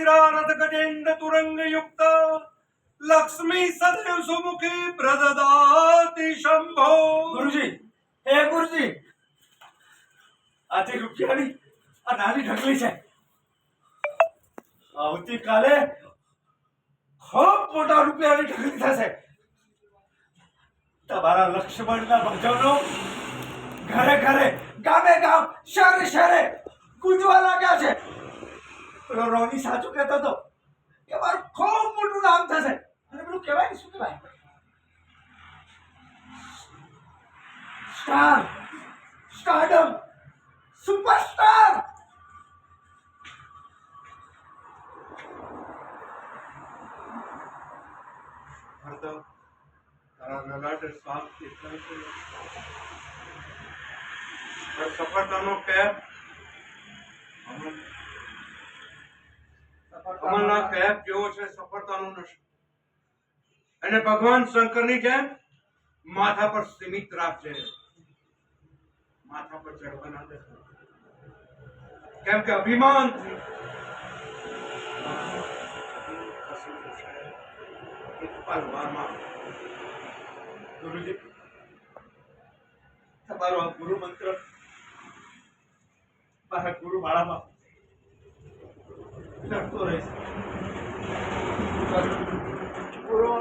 वीरारथ गजेन्द्र तुरंग युक्त लक्ष्मी सदैव सुमुखी प्रददाति शंभो। गुरुजी, हे गुरुजी, આજે રૂપિયાની આ નાની ઢગલી છે. આવતીકાલે ખૂબ મોટા રૂપિયાની ઢગલી થશે. તમારા લક્ષ્મણના ભજનો ઘરે ઘરે, ગામે ગામ, શહેરે શહેરે ગુંજવા લાગ્યા છે. પેલો રોની સાચું કહેતો હતો કે મારું ખૂબ મોટું નામ થશે. અને પેલું કહેવાય ને, શું કહેવાય, સ્ટાર, સ્ટારડમ, સુપરસ્ટાર. સફળતાનો કેપ કમલના કેપ જેવો છે સફળતાનો નશો. અને ભગવાન શંકરની જેમ માથા પર સીમિત રાખજે, માથા પર ચડવા ના દે. કેમ કે અભિમાન ગુરુજી, તમારો આ ગુરુ મંત્ર મારા ગુરુ માળામાં લડતો રહેશે.